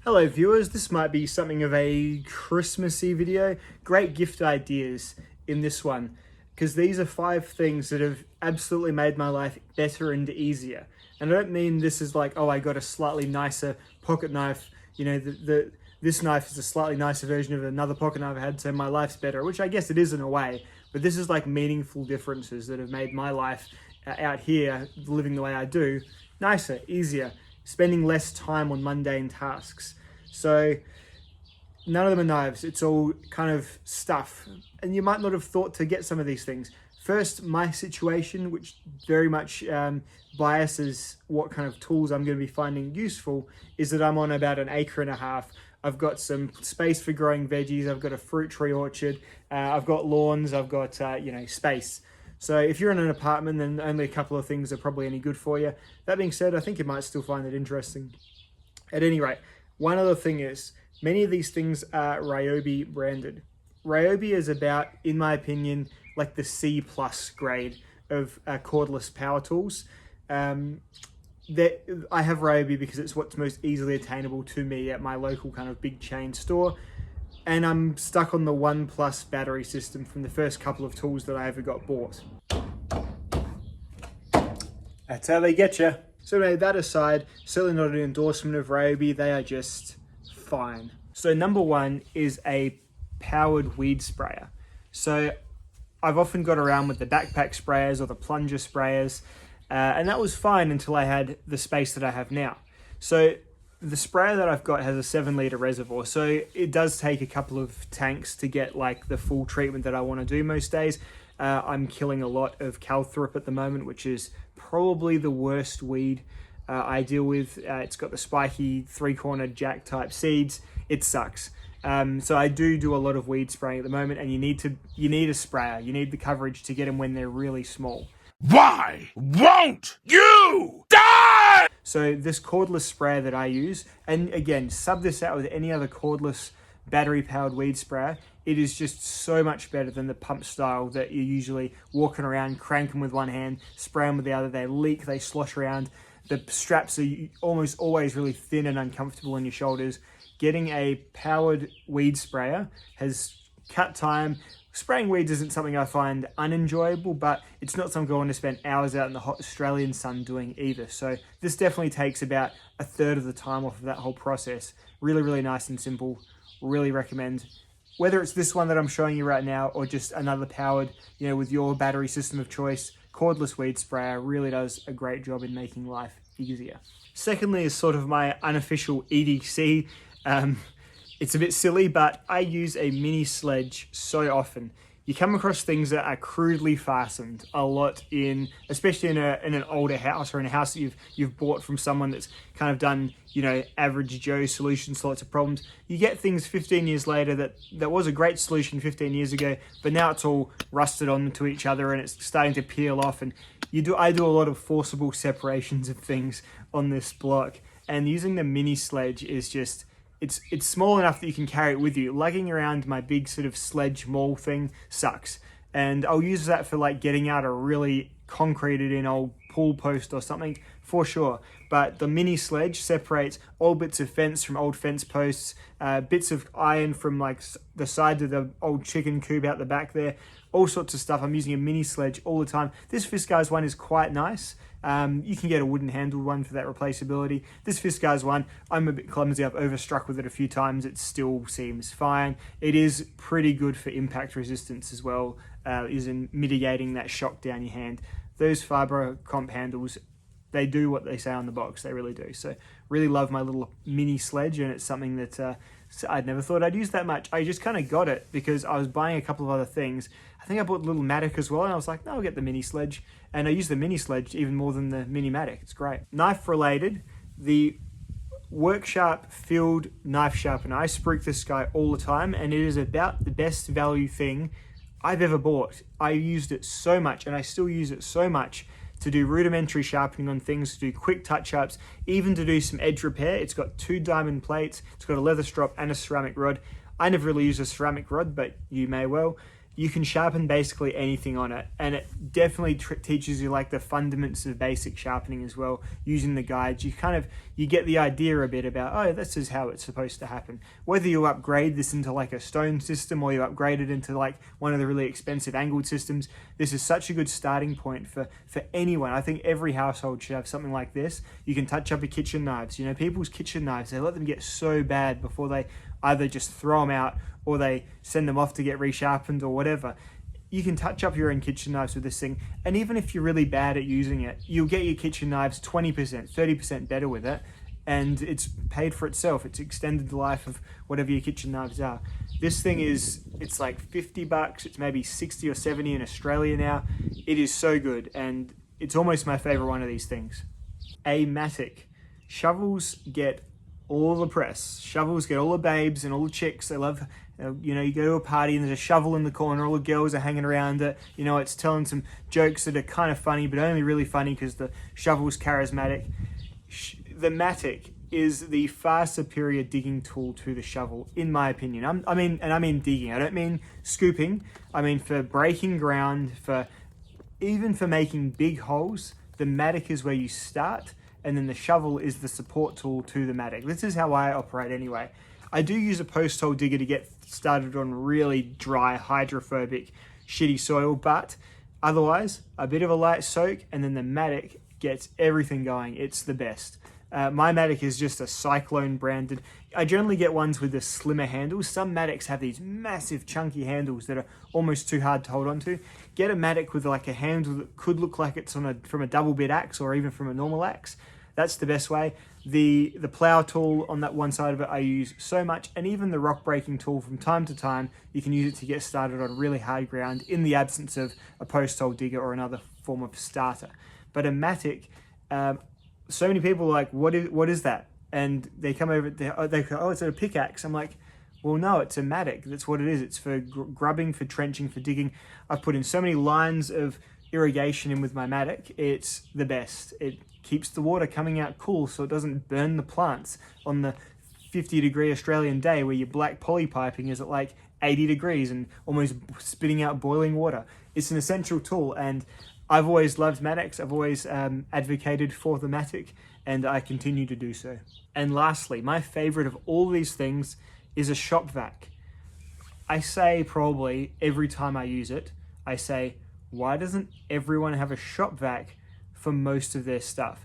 Hello viewers, this might be something of a Christmassy video. Great gift ideas in this one, because these are 5 things that have absolutely made my life better and easier. And I don't mean this is like, oh, I got a slightly nicer pocket knife, you know, this knife is a slightly nicer version of another pocket knife I had, so my life's better, which I guess it is in a way, but this is like meaningful differences that have made my life out here, living the way I do, nicer, easier, spending less time on mundane tasks. So none of them are knives, it's all kind of stuff. And you might not have thought to get some of these things. First, my situation, which very much biases what kind of tools I'm going to be finding useful, is that I'm on about 1.5 acres. I've got some space for growing veggies, I've got a fruit tree orchard, I've got lawns, I've got, space. So if you're in an apartment, then only a couple of things are probably any good for you. That being said, I think you might still find it interesting. At any rate, one other thing is, many of these things are Ryobi branded. Ryobi is about, in my opinion, like the C+ grade of cordless power tools. That I have Ryobi because it's what's most easily attainable to me at my local kind of big chain store. And I'm stuck on the 1+ battery system from the first couple of tools that I ever got bought. That's how they get you. So anyway, that aside, certainly not an endorsement of Ryobi, they are just fine. So number 1 is a powered weed sprayer. So I've often got around with the backpack sprayers or the plunger sprayers, and that was fine until I had the space that I have now. So the sprayer that I've got has a 7-litre reservoir, so it does take a couple of tanks to get like the full treatment that I want to do most days. I'm killing a lot of calthrop at the moment, which is probably the worst weed I deal with. It's got the spiky 3-cornered jack type seeds. It sucks. So I do a lot of weed spraying at the moment, and you need a sprayer. You need the coverage to get them when they're really small. Why won't you die? So this cordless sprayer that I use, and again, sub this out with any other cordless battery-powered weed sprayer, it is just so much better than the pump style that you're usually walking around, cranking with one hand, spraying with the other. They leak, they slosh around. The straps are almost always really thin and uncomfortable on your shoulders. Getting a powered weed sprayer has cut time. Spraying weeds isn't something I find unenjoyable, but it's not something I want to spend hours out in the hot Australian sun doing either. So this definitely takes about 1/3 of the time off of that whole process. Really, really nice and simple. Really recommend. Whether it's this one that I'm showing you right now or just another powered, with your battery system of choice, cordless weed sprayer really does a great job in making life easier. Secondly is sort of my unofficial EDC. It's a bit silly, but I use a mini sledge so often. You come across things that are crudely fastened a lot especially in an older house or in a house that you've bought from someone that's kind of done, average Joe solutions to lots of problems. You get things 15 years later that was a great solution 15 years ago, but now it's all rusted onto each other and it's starting to peel off. And I do a lot of forcible separations of things on this block, and using the mini sledge is just, it's small enough that you can carry it with you. Lugging around my big sort of sledge maul thing sucks. And I'll use that for like getting out a really concreted in old pool post or something for sure. But the mini sledge separates old bits of fence from old fence posts, bits of iron from like the sides of the old chicken coop out the back there, all sorts of stuff. I'm using a mini sledge all the time. This Fiskars one is quite nice. You can get a wooden handled one for that replaceability. This Fiskars one, I'm a bit clumsy. I've overstruck with it a few times. It still seems fine. It is pretty good for impact resistance as well, is in mitigating that shock down your hand. Those Fiber comp handles, they do what they say on the box. They really do. So really love my little mini sledge, and it's something that I'd never thought I'd use that much. I just kind of got it because I was buying a couple of other things. I think I bought a little matic as well, and I was like, no, I'll get the mini sledge. And I use the mini sledge even more than the mini matic. It's great. Knife related, the Worksharp Field Knife Sharpener. I spruik this guy all the time, and it is about the best value thing I've ever bought. I used it so much, and I still use it so much to do rudimentary sharpening on things, to do quick touch-ups, even to do some edge repair. It's got 2 diamond plates, it's got a leather strop and a ceramic rod. I never really use a ceramic rod, but you may well. You can sharpen basically anything on it, and it definitely teaches you like the fundamentals of basic sharpening as well, using the guides. You you get the idea a bit about, oh, this is how it's supposed to happen. Whether you upgrade this into like a stone system or you upgrade it into like one of the really expensive angled systems, this is such a good starting point for anyone. I think every household should have something like this. You can touch up your kitchen knives. You know, people's kitchen knives, they let them get so bad before they either just throw them out or they send them off to get resharpened or whatever. You can touch up your own kitchen knives with this thing, and even if you're really bad at using it, you'll get your kitchen knives 20%, 30% better with it, and it's paid for itself. It's extended the life of whatever your kitchen knives are. This thing it's like $50, it's maybe 60 or 70 in Australia now. It is so good, and it's almost my favorite one of these things. A matic. Shovels get all the press. Shovels get all the babes and all the chicks. They love, you know, you go to a party and there's a shovel in the corner, all the girls are hanging around it. You know, it's telling some jokes that are kind of funny, but only really funny because the shovel's charismatic. The matic is the far superior digging tool to the shovel, in my opinion. I mean digging. I don't mean scooping. I mean for breaking ground, even for making big holes, the matic is where you start, and then the shovel is the support tool to the matic. This is how I operate anyway. I do use a post hole digger to get started on really dry, hydrophobic, shitty soil, but otherwise, a bit of a light soak, and then the matic gets everything going. It's the best. My matic is just a Cyclone branded. I generally get ones with the slimmer handles. Some matics have these massive chunky handles that are almost too hard to hold on to. Get a matic with like a handle that could look like it's from a double bit axe or even from a normal axe. That's the best way. The plow tool on that one side of it I use so much, and even the rock breaking tool from time to time, you can use it to get started on really hard ground in the absence of a post hole digger or another form of starter. But a matic, so many people are like, what is that? And they come over, they go, oh, it's a pickaxe. I'm like, well, no, it's a matic. That's what it is. It's for grubbing, for trenching, for digging. I've put in so many lines of irrigation in with my matic. It's the best. It keeps the water coming out cool so it doesn't burn the plants on the 50-degree Australian day where your black poly piping is at like 80 degrees and almost spitting out boiling water. It's an essential tool, and I've always loved matics. I've always advocated for the matic, and I continue to do so. And lastly, my favorite of all these things is a shop vac. I say probably every time I use it, I say, why doesn't everyone have a shop vac for most of their stuff?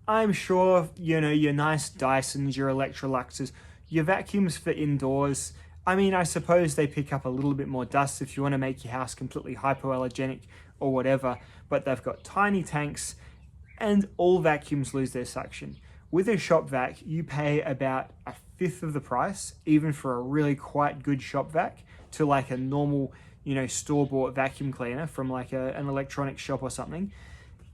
I'm sure, you know, your nice Dysons, your Electroluxes, your vacuums for indoors, I mean, I suppose they pick up a little bit more dust if you want to make your house completely hypoallergenic or whatever, but they've got tiny tanks and all vacuums lose their suction. With a shop vac, you pay about a fifth of the price, even for a really quite good shop vac, to like a normal, you know, store-bought vacuum cleaner from like an electronics shop or something.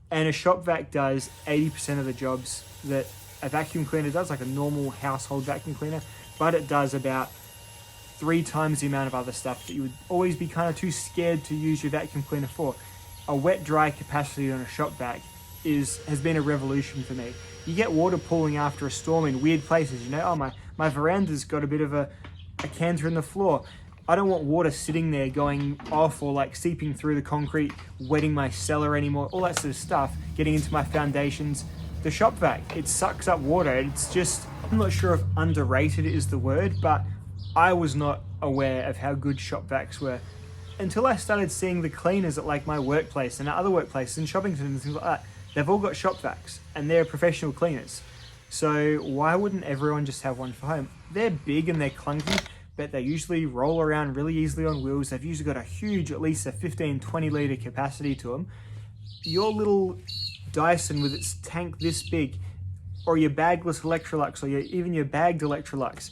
And a shop vac does 80% of the jobs that a vacuum cleaner does, like a normal household vacuum cleaner, but it does about 3 times the amount of other stuff that you would always be kind of too scared to use your vacuum cleaner for. A wet-dry capacity on a shop vac has been a revolution for me. You get water pooling after a storm in weird places, you know, oh, my veranda's got a bit of a canter in the floor. I don't want water sitting there going off or like seeping through the concrete, wetting my cellar anymore, all that sort of stuff, getting into my foundations. The shop vac, it sucks up water. It's just, I'm not sure if underrated is the word, but I was not aware of how good shop vacs were until I started seeing the cleaners at like my workplace and other workplaces and shopping centers and things like that. They've all got shop vacs and they're professional cleaners. So why wouldn't everyone just have one for home? They're big and they're clunky, but they usually roll around really easily on wheels. They've usually got a huge, at least a 15-20 litre capacity to them. Your little Dyson with its tank this big, or your bagless Electrolux, or even your bagged Electrolux,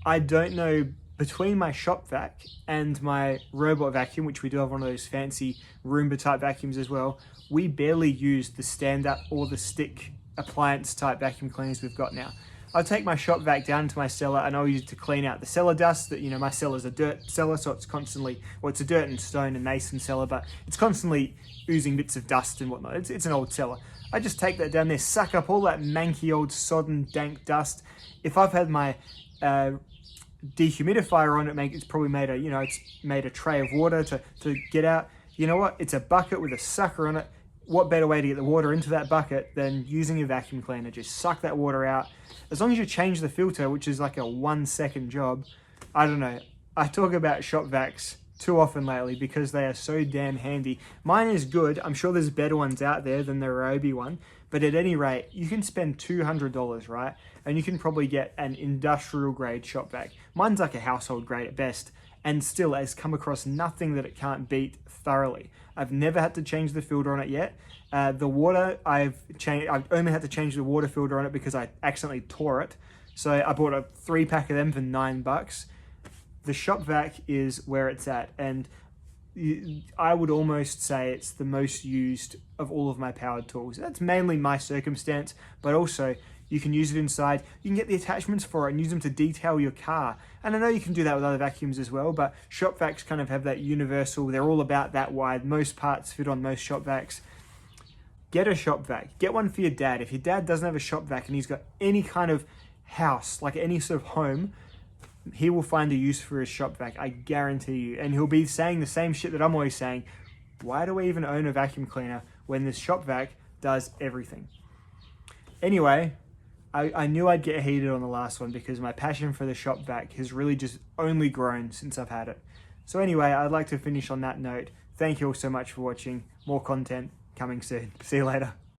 I don't know, between my shop vac and my robot vacuum, which we do have one of those fancy Roomba type vacuums as well, we barely use the stand-up or the stick appliance type vacuum cleaners we've got now. I'll take my shop vac down to my cellar and I'll use it to clean out the cellar dust. That, you know, my cellar's a dirt cellar, so it's constantly, well, it's a dirt and stone and mason cellar, but it's constantly oozing bits of dust and whatnot. It's an old cellar. I just take that down there, suck up all that manky old sodden dank dust. If I've had my dehumidifier on it, it's probably made it's made a tray of water to get out. You know what? It's a bucket with a sucker on it. what better way to get the water into that bucket than using a vacuum cleaner? Just suck that water out. As long as you change the filter, which is like a 1-second job. I don't know. I talk about shop vacs too often lately because they are so damn handy. Mine is good. I'm sure there's better ones out there than the Ryobi one. But at any rate, you can spend $200, right? And you can probably get an industrial grade shop vac. Mine's like a household grade at best, and still has come across nothing that it can't beat thoroughly. I've never had to change the filter on it yet. The water, I've only had to change the water filter on it because I accidentally tore it. So I bought a 3-pack of them for $9. The shop vac is where it's at, and I would almost say it's the most used of all of my powered tools. That's mainly my circumstance, but also you can use it inside. You can get the attachments for it and use them to detail your car. And I know you can do that with other vacuums as well, but shop vacs kind of have that universal, they're all about that wide. Most parts fit on most shop vacs. Get a shop vac. Get one for your dad. If your dad doesn't have a shop vac and he's got any kind of house, like any sort of home, he will find a use for his shop vac, I guarantee you. And he'll be saying the same shit that I'm always saying. Why do I even own a vacuum cleaner when this shop vac does everything? Anyway, I knew I'd get heated on the last one because my passion for the shop vac has really just only grown since I've had it. So anyway, I'd like to finish on that note. Thank you all so much for watching. More content coming soon. See you later.